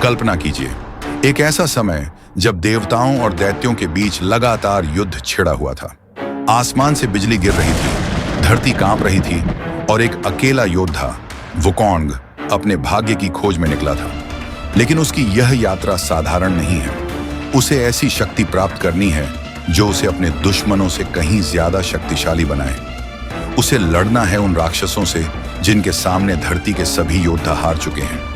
कल्पना कीजिए, एक ऐसा समय जब देवताओं और दैत्यों के बीच लगातार युद्ध छिड़ा हुआ था। आसमान से बिजली गिर रही थी, धरती कांप रही थी और एक अकेला योद्धा वुकोंग अपने भाग्य की खोज में निकला था। लेकिन उसकी यह यात्रा साधारण नहीं है। उसे ऐसी शक्ति प्राप्त करनी है जो उसे अपने दुश्मनों से कहीं ज्यादा शक्तिशाली बनाए। उसे लड़ना है उन राक्षसों से जिनके सामने धरती के सभी योद्धा हार चुके हैं।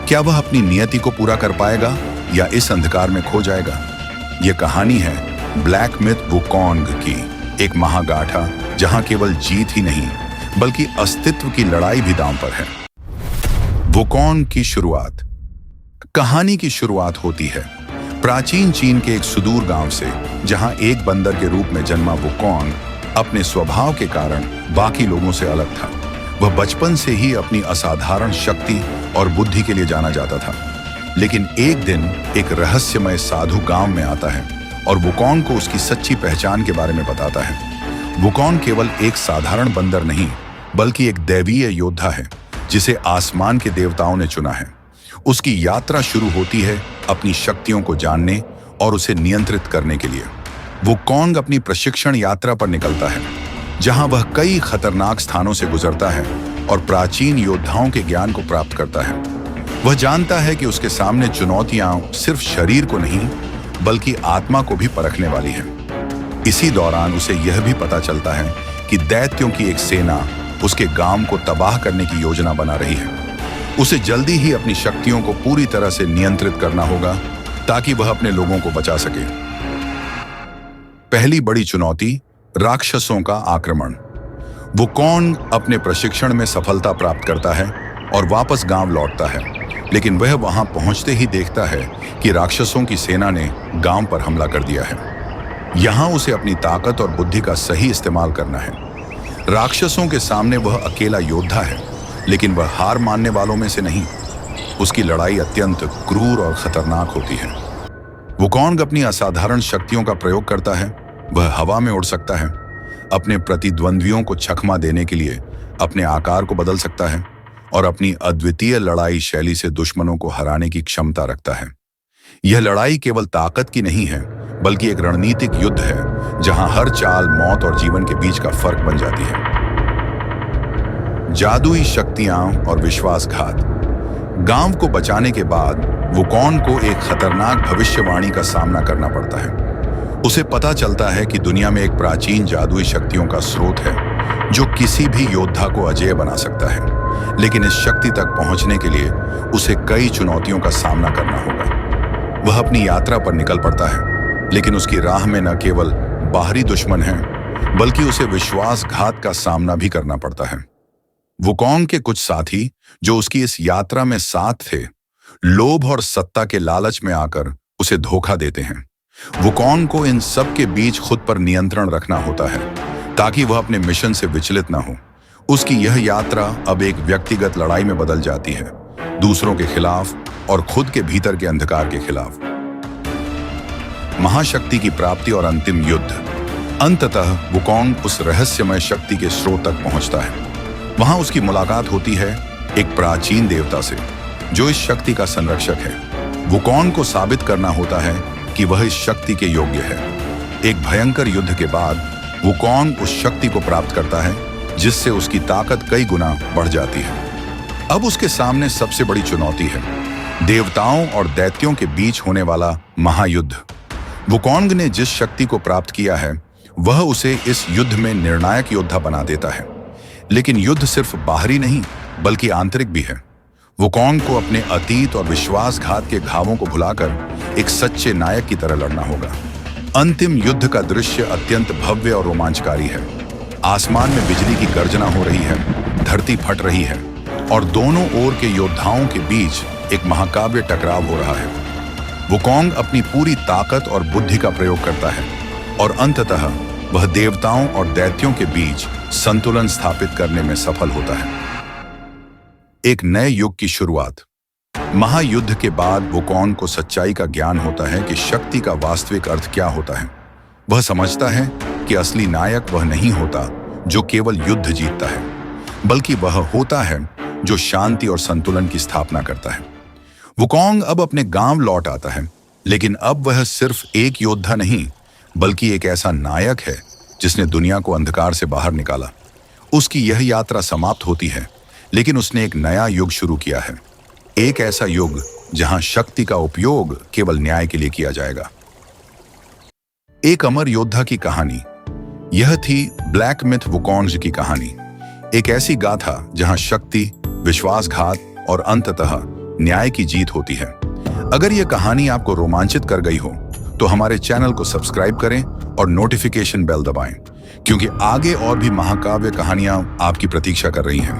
क्या वह अपनी नियति को पूरा कर पाएगा या इस अंधकार में खो जाएगा? यह कहानी है ब्लैक मिथ वुकोंग की, एक महागाथा जहां केवल जीत ही नहीं बल्कि अस्तित्व की लड़ाई भी दांव पर है। वुकोंग की शुरुआत। कहानी की शुरुआत होती है प्राचीन चीन के एक सुदूर गांव से, जहां एक बंदर के रूप में जन्मा वुकोंग अपने स्वभाव के कारण बाकी लोगों से अलग था। वह बचपन से ही अपनी असाधारण शक्ति और बुद्धि के लिए जाना जाता था। लेकिन एक दिन एक रहस्यमय साधु गांव में आता है और वुकोंग को उसकी सच्ची पहचान के बारे में बताता है। वुकोंग केवल एक साधारण बंदर नहीं बल्कि एक दैवीय योद्धा है जिसे आसमान के देवताओं ने चुना है। उसकी यात्रा शुरू होती है अपनी शक्तियों को जानने और उसे नियंत्रित करने के लिए। वुकोंग अपनी प्रशिक्षण यात्रा पर निकलता है, जहां वह कई खतरनाक स्थानों से गुजरता है और प्राचीन योद्धाओं के ज्ञान को प्राप्त करता है। वह जानता है कि उसके सामने चुनौतियां सिर्फ शरीर को नहीं बल्कि आत्मा को भी परखने वाली हैं। इसी दौरान उसे यह भी पता चलता है कि दैत्यों की एक सेना उसके गांव को तबाह करने की योजना बना रही है। उसे जल्दी ही अपनी शक्तियों को पूरी तरह से नियंत्रित करना होगा ताकि वह अपने लोगों को बचा सके। पहली बड़ी चुनौती, राक्षसों का आक्रमण। वुकोंग अपने प्रशिक्षण में सफलता प्राप्त करता है और वापस गांव लौटता है, लेकिन वह वहां पहुंचते ही देखता है कि राक्षसों की सेना ने गांव पर हमला कर दिया है। यहां उसे अपनी ताकत और बुद्धि का सही इस्तेमाल करना है। राक्षसों के सामने वह अकेला योद्धा है, लेकिन वह हार मानने वालों में से नहीं। उसकी लड़ाई अत्यंत क्रूर और खतरनाक होती है। वुकोंग अपनी असाधारण शक्तियों का प्रयोग करता है। वह हवा में उड़ सकता है, अपने प्रतिद्वंद्वियों को चकमा देने के लिए अपने आकार को बदल सकता है और अपनी अद्वितीय लड़ाई शैली से दुश्मनों को हराने की क्षमता रखता है। यह लड़ाई केवल ताकत की नहीं है बल्कि एक रणनीतिक युद्ध है जहां हर चाल मौत और जीवन के बीच का फर्क बन जाती है। जादुई शक्तियां और विश्वासघात। गांव को बचाने के बाद वुकोंग को एक खतरनाक भविष्यवाणी का सामना करना पड़ता है। उसे पता चलता है कि दुनिया में एक प्राचीन जादुई शक्तियों का स्रोत है जो किसी भी योद्धा को अजेय बना सकता है। लेकिन इस शक्ति तक पहुंचने के लिए उसे कई चुनौतियों का सामना करना होगा। वह अपनी यात्रा पर निकल पड़ता है, लेकिन उसकी राह में न केवल बाहरी दुश्मन हैं बल्कि उसे विश्वासघात का सामना भी करना पड़ता है। वुकोंग के कुछ साथी जो उसकी इस यात्रा में साथ थे, लोभ और सत्ता के लालच में आकर उसे धोखा देते हैं। वुकोंग को इन सब के बीच खुद पर नियंत्रण रखना होता है ताकि वह अपने मिशन से विचलित ना हो। उसकी यह यात्रा अब एक व्यक्तिगत लड़ाई में बदल जाती है, दूसरों के खिलाफ और खुद के भीतर के अंधकार के खिलाफ। महाशक्ति की प्राप्ति और अंतिम युद्ध। अंततः वुकोंग उस रहस्यमय शक्ति के स्रोत तक पहुंचता है। वहां उसकी मुलाकात होती है एक प्राचीन देवता से जो इस शक्ति का संरक्षक है। वुकोंग को साबित करना होता है कि वह इस शक्ति के योग्य है। एक भयंकर युद्ध के बाद वुकोंग उस शक्ति को प्राप्त करता है जिससे उसकी ताकत कई गुना बढ़ जाती है। अब उसके सामने सबसे बड़ी चुनौती है देवताओं और दैत्यों के बीच होने वाला महायुद्ध। वुकोंग ने जिस शक्ति को प्राप्त किया है वह उसे इस युद्ध में निर्णायक योद्धा बना देता है। लेकिन युद्ध सिर्फ बाहरी नहीं बल्कि आंतरिक भी है। वुकोंग को अपने अतीत और विश्वासघात के घावों को भुलाकर एक सच्चे नायक की तरह लड़ना होगा। अंतिम युद्ध का दृश्य अत्यंत भव्य और रोमांचकारी है। आसमान में बिजली की गर्जना हो रही है, धरती फट रही है और दोनों ओर के योद्धाओं के बीच एक महाकाव्य टकराव हो रहा है। वुकोंग अपनी पूरी ताकत और बुद्धि का प्रयोग करता है और अंततः वह देवताओं और दैत्यों के बीच संतुलन स्थापित करने में सफल होता है। एक नए युग की शुरुआत। महायुद्ध के बाद वुकोंग को सच्चाई का ज्ञान होता है कि शक्ति का वास्तविक अर्थ क्या होता है। वह समझता है कि असली नायक वह नहीं होता जो केवल युद्ध जीतता है, बल्कि वह होता है जो शांति और संतुलन की स्थापना करता है। वुकोंग अब अपने गांव लौट आता है, लेकिन अब वह सिर्फ एक योद्धा नहीं, बल्कि एक ऐसा नायक है जिसने दुनिया को अंधकार से बाहर निकाला। उसकी यह यात्रा समाप्त होती है, लेकिन उसने एक नया युग शुरू किया है। एक ऐसा युग जहां शक्ति का उपयोग केवल न्याय के लिए किया जाएगा। एक अमर योद्धा की कहानी। यह थी ब्लैक मिथ वुकोंग की कहानी। एक ऐसी गाथा जहां शक्ति, विश्वासघात और अंततः न्याय की जीत होती है। अगर यह कहानी आपको रोमांचित कर गई हो तो हमारे चैनल को सब्सक्राइब करें और नोटिफिकेशन बेल दबाएं, क्योंकि आगे और भी महाकाव्य कहानियां आपकी प्रतीक्षा कर रही हैं।